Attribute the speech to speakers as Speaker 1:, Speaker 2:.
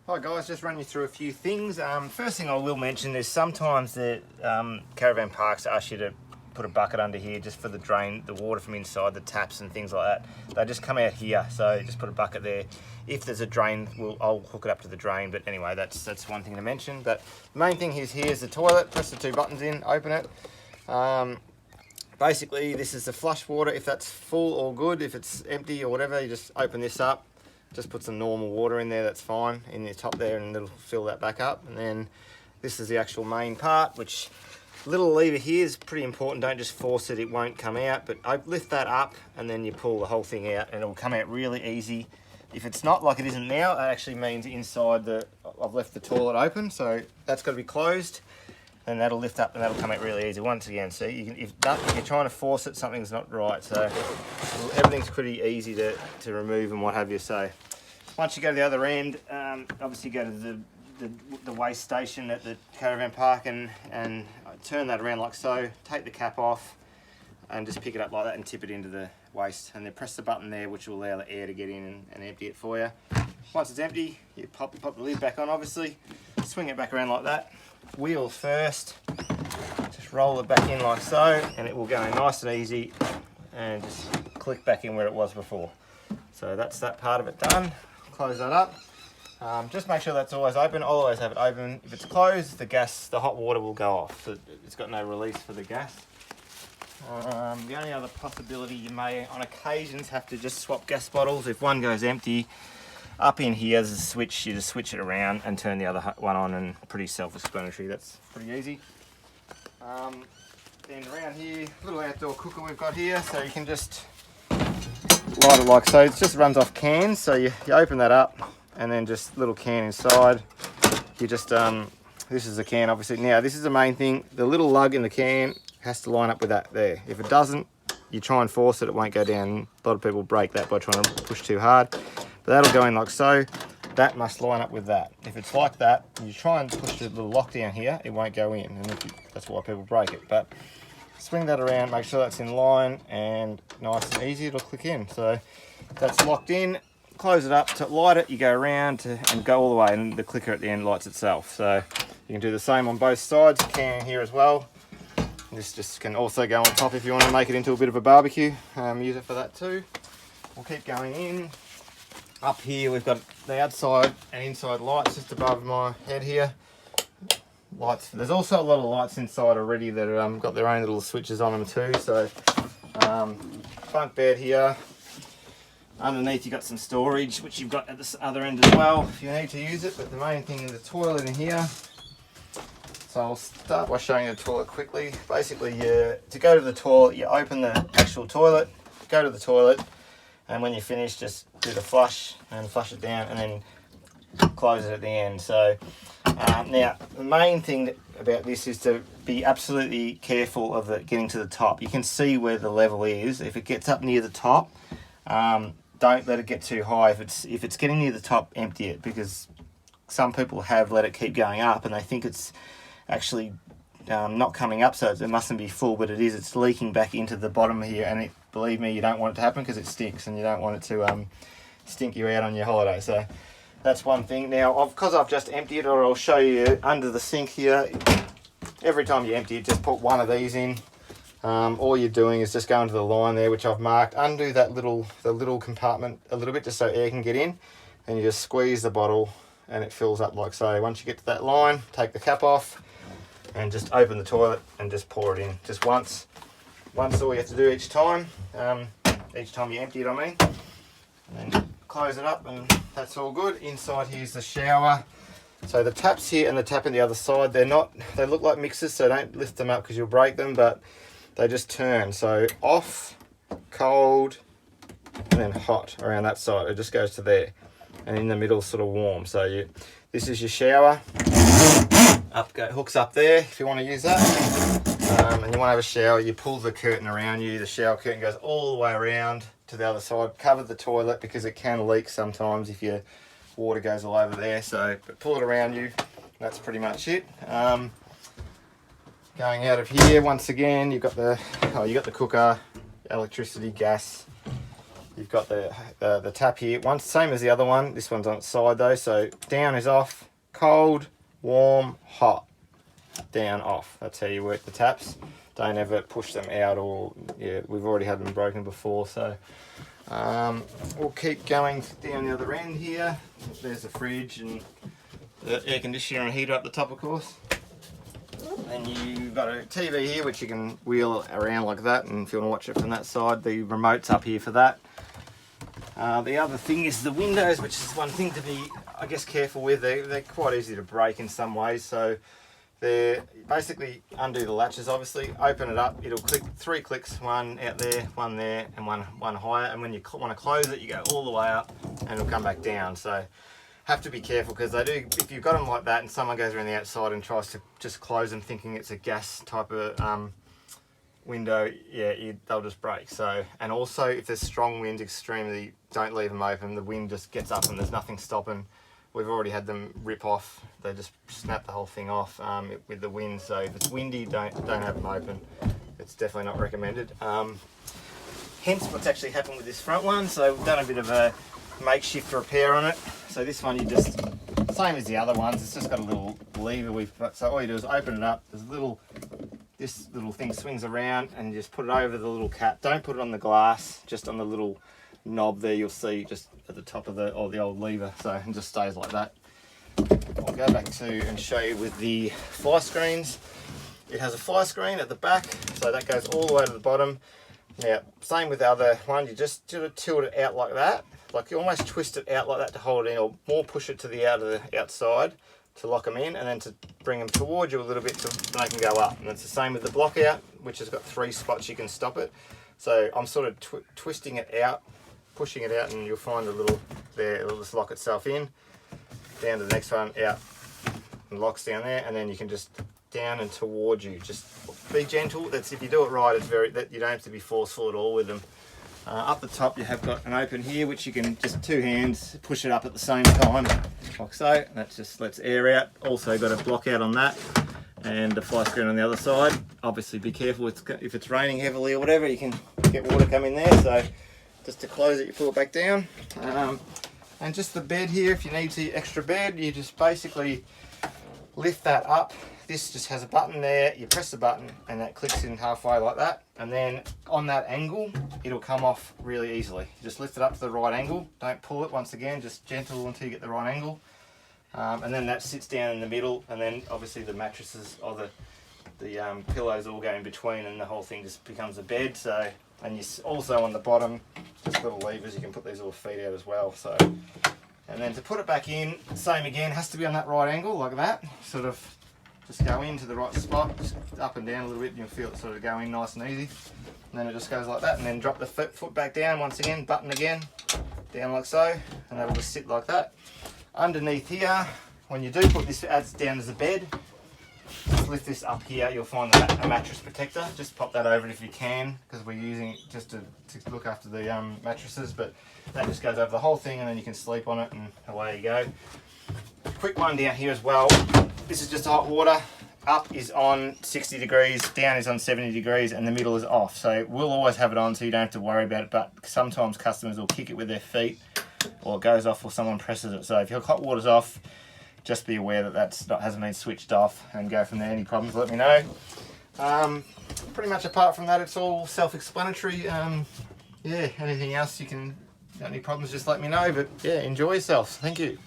Speaker 1: Hi guys, just run you through a few things. First thing I will mention is sometimes the caravan parks ask you to put a bucket under here just for the drain, the water from inside, the taps and things like that. They just come out here, so just put a bucket there. If there's a drain, I'll hook it up to the drain, but anyway, that's one thing to mention. But the main thing is here's the toilet. Press the two buttons in, open it. Basically, this is the flush water. If that's full or good, if it's empty or whatever, you just open this up. Just put some normal water in there, that's fine, in the top there, and it'll fill that back up. And then this is the actual main part, which little lever here is pretty important. Don't just force it, it won't come out, but I lift that up and then you pull the whole thing out and it'll come out really easy. If it's not like it isn't now, that actually means inside I've left the toilet open, so that's got to be closed. And that'll lift up and that'll come out really easy. Once again, see, if you're trying to force it, something's not right. So everything's pretty easy to remove and what have you. So once you go to the other end, obviously go to the waste station at the caravan park and turn that around like so. Take the cap off and just pick it up like that and tip it into the waste. And then press the button there, which will allow the air to get in and empty it for you. Once it's empty, you pop the lid back on, obviously. Swing it back around like that. Wheel first, just roll it back in like so, and it will go in nice and easy and just click back in where it was before. So that's that part of it done. Close that up. Just make sure that's always open. I'll always have it open. If it's closed, the hot water will go off, so it's got no release for the gas. The only other possibility, you may on occasions have to just swap gas bottles. If one goes empty, up in here there's a switch, you just switch it around and turn the other one on, and pretty self-explanatory, that's pretty easy. Then around here, little outdoor cooker we've got here, so you can just light it like so. It just runs off cans, so you open that up and then just little can inside. You just, this is the can obviously. Now this is the main thing, the little lug in the can has to line up with that there. If it doesn't, you try and force it, it won't go down. A lot of people break that by trying to push too hard. But that'll go in like so. That must line up with that. If it's like that, you try and push the little lock down here, it won't go in, and that's why people break it. But swing that around, make sure that's in line, and nice and easy, it'll click in. So that's locked in. Close it up, to light it, you go around and go all the way, and the clicker at the end lights itself. So you can do the same on both sides. You can here as well. This just can also go on top if you want to make it into a bit of a barbecue. Use it for that too. We'll keep going in. Up here we've got the outside and inside lights just above my head here. Lights. There's also a lot of lights inside already that have got their own little switches on them too. So bunk bed here. Underneath you've got some storage, which you've got at this other end as well if you need to use it. But the main thing is the toilet in here. So I'll start by showing you the toilet quickly. Basically, to go to the toilet, you open the actual toilet, go to the toilet, and when you finish, just do the flush and flush it down, and then close it at the end. So now the main thing about this is to be absolutely careful of it getting to the top. You can see where the level is. If it gets up near the top, don't let it get too high. If it's getting near the top, empty it, because some people have let it keep going up and they think it's actually not coming up, so it mustn't be full, but it is. It's leaking back into the bottom here, and believe me, you don't want it to happen because it sticks, and you don't want it to stink you out on your holiday. So that's one thing. Now, because I've just emptied it, or I'll show you under the sink here, every time you empty it, just put one of these in. All you're doing is just going to the line there, which I've marked. Undo the little compartment a little bit just so air can get in, and you just squeeze the bottle and it fills up like so. Once you get to that line, take the cap off and just open the toilet and just pour it in just once. Once all you have to do each time you empty it, I mean. And then close it up, and that's all good. Inside here's the shower. So the taps here and the tap on the other side, they look like mixers, so don't lift them up because you'll break them, but they just turn. So off, cold, and then hot around that side. It just goes to there. And in the middle, sort of warm. So this is your shower. Hooks up there if you want to use that. And you want to have a shower, you pull the curtain around you. The shower curtain goes all the way around to the other side. Cover the toilet because it can leak sometimes if your water goes all over there. So but pull it around you. That's pretty much it. Going out of here, once again, you've got the cooker, electricity, gas. You've got the tap here. One same as the other one. This one's on its side though. So down is off, cold, warm, hot. Down, off. That's how you work the taps. Don't ever push them out, or yeah, we've already had them broken before. So we'll keep going down the other end here. There's the fridge and the air conditioner and heater up the top, of course. And you've got a TV here which you can wheel around like that, and if you want to watch it from that side, the remote's up here for that. The other thing is the windows, which is one thing to be, I guess, careful with. They're quite easy to break in some ways. So they're basically undo the latches, obviously, open it up, it'll click 3 clicks, one out there, one there, and one higher. And when you want to close it, you go all the way up and it'll come back down. So have to be careful, because they do, if you've got them like that and someone goes around the outside and tries to just close them thinking it's a gas type of window, yeah, they'll just break. So, and also if there's strong wind, extremely, don't leave them open. The wind just gets up and there's nothing stopping. We've already had them rip off. They just snap the whole thing off with the wind. So if it's windy, don't have them open. It's definitely not recommended. Hence what's actually happened with this front one. So we've done a bit of a makeshift repair on it. So this one, you just, same as the other ones, it's just got a little lever we've got. So all you do is open it up. There's a little, this little thing swings around and you just put it over the little cap. Don't put it on the glass, just on the little knob there. You'll see just at the top of the old lever. So it just stays like that. I'll go back to and show you with the fly screens. It has a fly screen at the back, so that goes all the way to the bottom. Now, same with the other one, you just tilt it out like that. Like you almost twist it out like that to hold it in, or more push it to the outside to lock them in, and then to bring them towards you a little bit so they can go up. And it's the same with the block out, which has got 3 spots you can stop it. So I'm sort of twisting it out, pushing it out, and you'll find a little there, it'll just lock itself in. Down to the next one, out, and locks down there, and then you can just down and towards you. Just be gentle. That's, if you do it right, it's very, that you don't have to be forceful at all with them. Up the top, you have got an open here, which you can just 2 hands push it up at the same time, like so. And that just lets air out. Also got a block out on that, and the fly screen on the other side. Obviously, be careful if it's raining heavily or whatever. You can get water come in there. So just to close it, you pull it back down. And just the bed here, if you need the extra bed, you just basically lift that up. This just has a button there, you press the button and that clicks in halfway like that, and then on that angle it'll come off really easily. You just lift it up to the right angle, don't pull it, once again, just gentle until you get the right angle, and then that sits down in the middle, and then obviously the mattresses or the pillows all go in between, and the whole thing just becomes a bed. So, and you also on the bottom, just little levers, you can put these little feet out as well. So, and then to put it back in, same again, has to be on that right angle like that, sort of just go into the right spot, just up and down a little bit, and you'll feel it sort of go in nice and easy. And then it just goes like that, and then drop the foot back down once again, button again, down like so, and that'll just sit like that. Underneath here, when you do put this adds down as a bed, just lift this up here, you'll find a mattress protector. Just pop that over it if you can, because we're using it just to look after the mattresses, but that just goes over the whole thing, and then you can sleep on it, and away you go. Quick one down here as well. This is just hot water. Up is on 60 degrees, down is on 70 degrees, and the middle is off. So we'll always have it on, so you don't have to worry about it, but sometimes customers will kick it with their feet, or it goes off or someone presses it. So if your hot water's off, just be aware that hasn't been switched off, and go from there. Any problems, let me know. Pretty much apart from that, it's all self-explanatory. Yeah, anything else got any problems, just let me know. But yeah, enjoy yourself. Thank you.